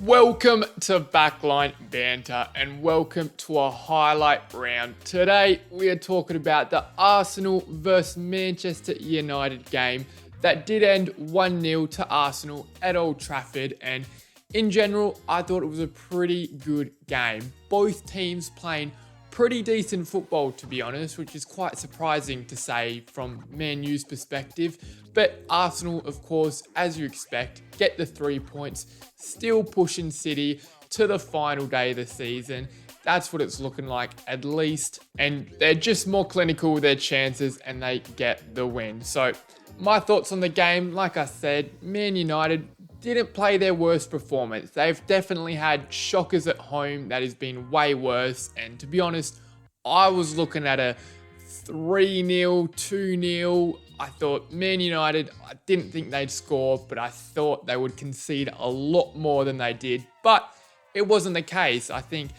Welcome to Backline Banter and welcome to a highlight round. Today we are talking about the Arsenal versus Manchester United game that did end 1-0 to Arsenal at Old Trafford, and in general I thought it was a pretty good game. Both teams playing pretty decent football, to be honest, which is quite surprising to say from Man U's perspective. But Arsenal, of course, as you expect, get the 3 points, still pushing City to the final day of the season. That's what it's looking like, at least. And they're just more clinical with their chances and they get the win. So my thoughts on the game, like I said, Man United didn't play their worst performance. They've definitely had shockers at home that has been way worse. And to be honest, I was looking at a 3-0, 2-0. I thought Man United, I didn't think they'd score, but I thought they would concede a lot more than they did. But it wasn't the case. I think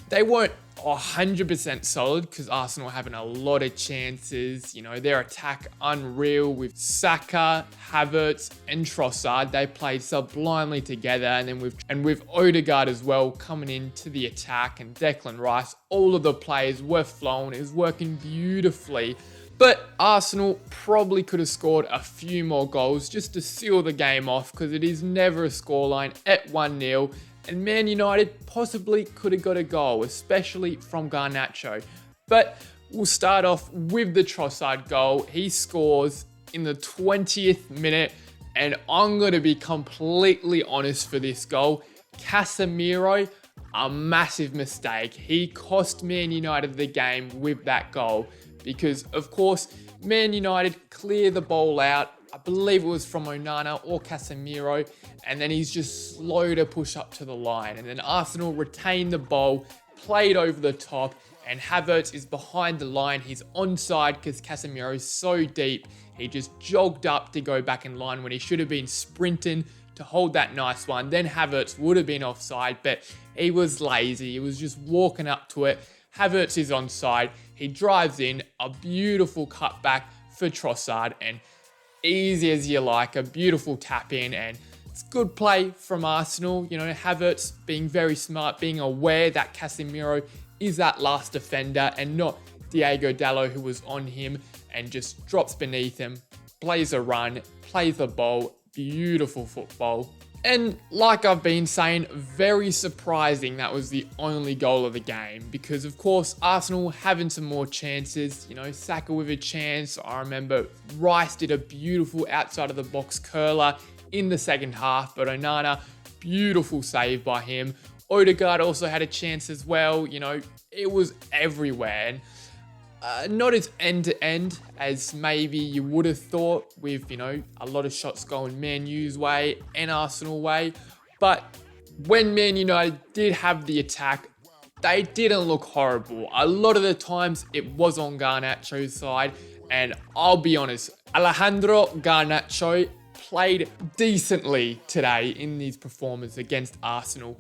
they weren't 100% solid because Arsenal having a lot of chances. You know, their attack unreal with Saka, Havertz and Trossard. They played sublimely together, and then with Odegaard as well coming into the attack, and Declan Rice, all of the players were flowing. It was working beautifully. But Arsenal probably could have scored a few more goals just to seal the game off, because it is never a scoreline at 1-0. And Man United possibly could have got a goal, especially from Garnacho. But we'll start off with the Trossard goal. He scores in the 20th minute, and I'm going to be completely honest for this goal. Casemiro, a massive mistake. He cost Man United the game with that goal because, of course, Man United clear the ball out. I believe it was from Onana or Casemiro, and then he's just slow to push up to the line. And then Arsenal retain the ball, played over the top, and Havertz is behind the line. He's onside because Casemiro is so deep. He just jogged up to go back in line when he should have been sprinting to hold that nice one. Then Havertz would have been offside, but he was lazy. He was just walking up to it. Havertz is onside. He drives in, a beautiful cutback for Trossard, and easy as you like, a beautiful tap in, and it's good play from Arsenal. You know, Havertz being very smart, being aware that Casemiro is that last defender and not Diogo Dalot, who was on him, and just drops beneath him, plays a run, plays the ball, beautiful football. And like I've been saying, very surprising that was the only goal of the game, because of course Arsenal having some more chances. You know, Saka with a chance. I remember Rice did a beautiful outside of the box curler in the second half, but Onana, beautiful save by him. Odegaard also had a chance as well. You know, it was everywhere. And not as end-to-end as maybe you would have thought with, you know, a lot of shots going Man U's way and Arsenal way. But when Man United did have the attack, they didn't look horrible. A lot of the times it was on Garnacho's side. And I'll be honest, Alejandro Garnacho played decently today in his performance against Arsenal.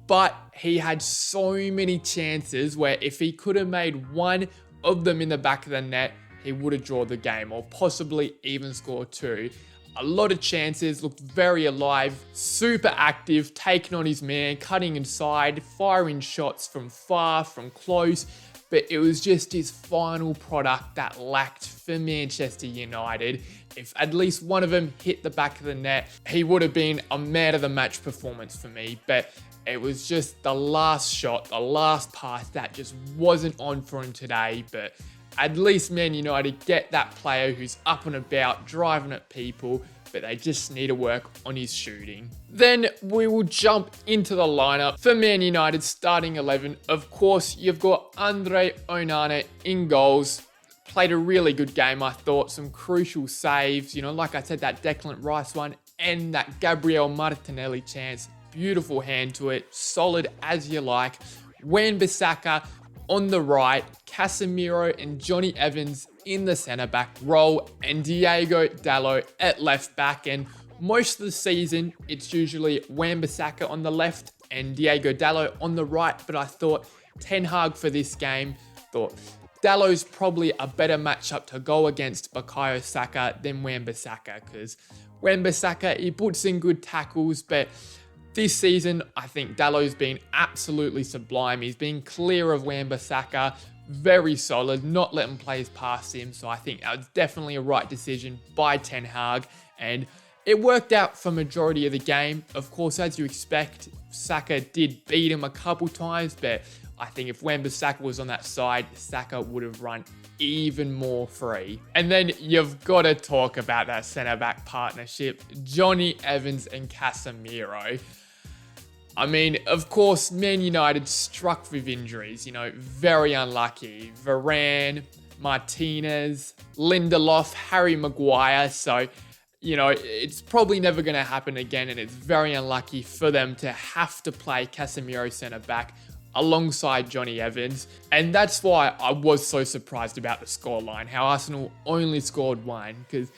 But he had so many chances where if he could have made one of them in the back of the net, he would have drawn the game, or possibly even scored two. A lot of chances, looked very alive, super active, taking on his man, cutting inside, firing shots from far, from close, but it was just his final product that lacked for Manchester United. If at least one of them hit the back of the net, he would have been a man of the match performance for me. But it was just the last shot, the last pass that just wasn't on for him today. But at least Man United get that player who's up and about, driving at people, but they just need to work on his shooting. Then we will jump into the lineup for Man United starting 11. Of course, you've got Andre Onana in goals. Played a really good game, I thought. Some crucial saves. You know, like I said, that Declan Rice one and that Gabriel Martinelli chance. Beautiful hand to it, solid as you like. Wan-Bissaka on the right, Casemiro and Johnny Evans in the centre-back role, and Diogo Dalot at left-back. And most of the season, it's usually Wan-Bissaka on the left and Diogo Dalot on the right, but I thought Ten Hag for this game thought Dalot's probably a better matchup to go against Bukayo Saka than Wan-Bissaka, because Wan-Bissaka, he puts in good tackles, but This season, I think Dalot's been absolutely sublime. He's been clear of Wan-Bissaka, very solid, not letting players past him. So I think that was definitely a right decision by Ten Hag. And it worked out for majority of the game. Of course, as you expect, Saka did beat him a couple times, but I think if Wan-Bissaka was on that side, Saka would have run even more free. And then you've got to talk about that centre-back partnership, Jonny Evans and Casemiro. I mean, of course, Man United struck with injuries, very unlucky. Varane, Martinez, Lindelof, Harry Maguire. So, it's probably never going to happen again, and it's very unlucky for them to have to play Casemiro centre-back alongside Jonny Evans. And that's why I was so surprised about the scoreline, how Arsenal only scored one, because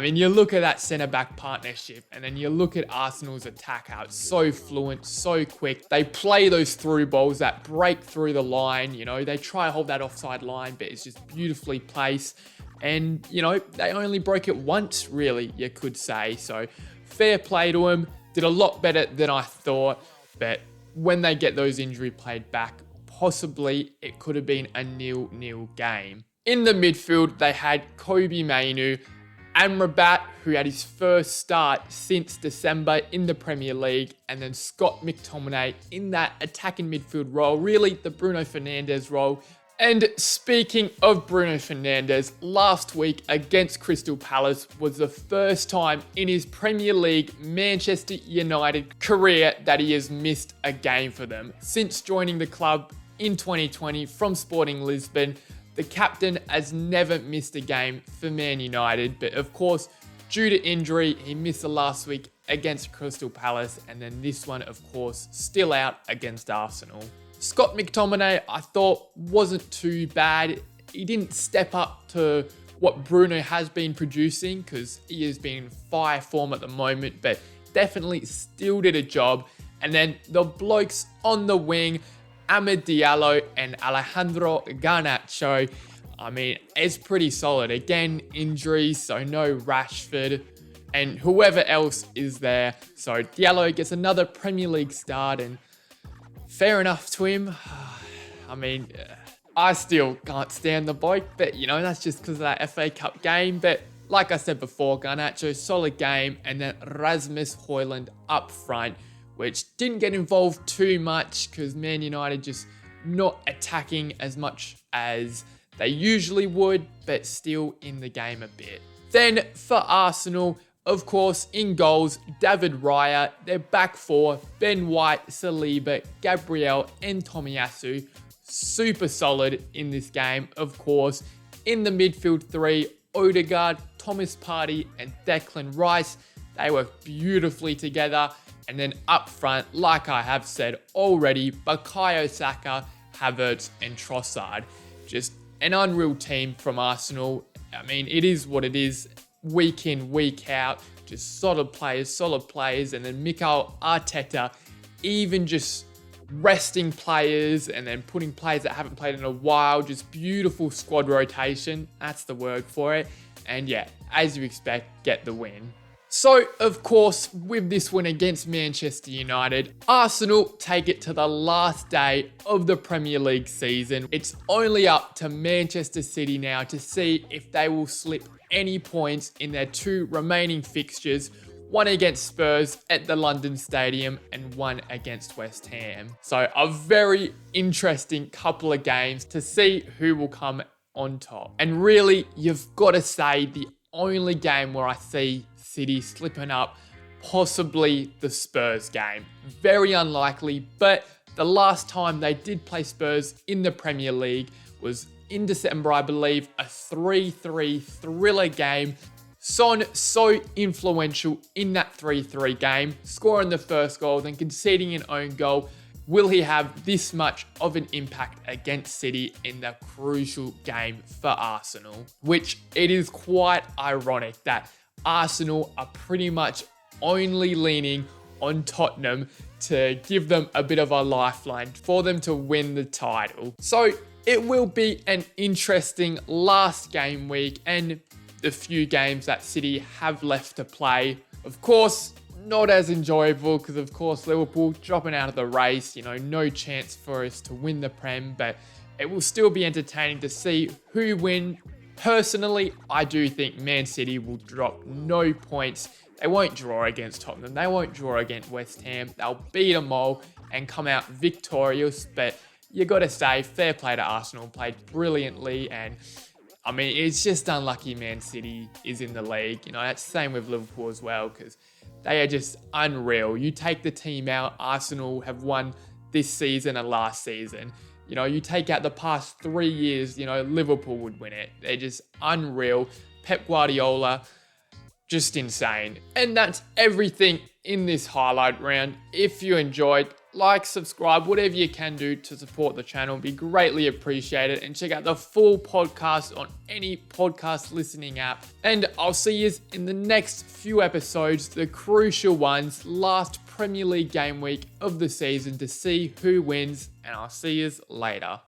you look at that centre-back partnership and then you look at Arsenal's attack, how it's so fluent, so quick. They play those through balls that break through the line, they try to hold that offside line, but it's just beautifully placed. And, they only broke it once, really, you could say. So fair play to them, did a lot better than I thought, but when they get those injury played back, possibly it could have been a 0-0 game. In the midfield, they had Kobbie Mainoo, Amrabat, who had his first start since December in the Premier League, and then Scott McTominay in that attacking midfield role, really the Bruno Fernandes role. And speaking of Bruno Fernandes, last week against Crystal Palace was the first time in his Premier League Manchester United career that he has missed a game for them. Since joining the club in 2020 from Sporting Lisbon, the captain has never missed a game for Man United, but of course, due to injury, he missed the last week against Crystal Palace, and then this one, of course, still out against Arsenal. Scott McTominay, I thought, wasn't too bad. He didn't step up to what Bruno has been producing, because he has been in fire form at the moment, but definitely still did a job. And then the blokes on the wing, Amad Diallo and Alejandro Garnacho, it's pretty solid. Again, injuries, so no Rashford and whoever else is there. So Diallo gets another Premier League start, and fair enough to him. I still can't stand the bloke, but that's just because of that FA Cup game. But like I said before, Garnacho, solid game, and then Rasmus Højlund up front, which didn't get involved too much because Man United just not attacking as much as they usually would, but still in the game a bit. Then for Arsenal, of course, in goals, David Raya, their back four, Ben White, Saliba, Gabriel, and Tomiyasu, super solid in this game, of course. In the midfield three, Odegaard, Thomas Partey, and Declan Rice, they work beautifully together. And then up front, like I have said already, Bukayo Saka, Havertz, and Trossard. Just an unreal team from Arsenal. It is what it is. Week in, week out, just solid players, and then Mikel Arteta even just resting players and then putting players that haven't played in a while, just beautiful squad rotation, that's the word for it, and yeah, as you expect, get the win. So, of course, with this win against Manchester United, Arsenal take it to the last day of the Premier League season. It's only up to Manchester City now to see if they will slip any points in their two remaining fixtures, one against Spurs at the London Stadium and one against West Ham. So a very interesting couple of games to see who will come on top. And really, you've got to say the only game where I see City slipping up, possibly the Spurs game. Very unlikely, but the last time they did play Spurs in the Premier League was in December, I believe, a 3-3 thriller game. Son, so influential in that 3-3 game, scoring the first goal, then conceding an own goal. Will he have this much of an impact against City in the crucial game for Arsenal? Which it is quite ironic that Arsenal are pretty much only leaning on Tottenham to give them a bit of a lifeline for them to win the title. So it will be an interesting last game week and the few games that City have left to play. Of course, not as enjoyable because, of course, Liverpool dropping out of the race, no chance for us to win the Prem, but it will still be entertaining to see who win. Personally, I do think Man City will drop no points. They won't draw against Tottenham. They won't draw against West Ham. They'll beat them all and come out victorious. But you got to say, fair play to Arsenal. Played brilliantly. And, it's just unlucky Man City is in the league. That's the same with Liverpool as well because they are just unreal. You take the team out, Arsenal have won this season and last season. You take out the past 3 years, Liverpool would win it. They're just unreal. Pep Guardiola, just insane. And that's everything in this highlight round. If you enjoyed, like, subscribe, whatever you can do to support the channel, be greatly appreciated. And check out the full podcast on any podcast listening app. And I'll see you in the next few episodes, the crucial ones, last Premier League game week of the season to see who wins. And I'll see you later.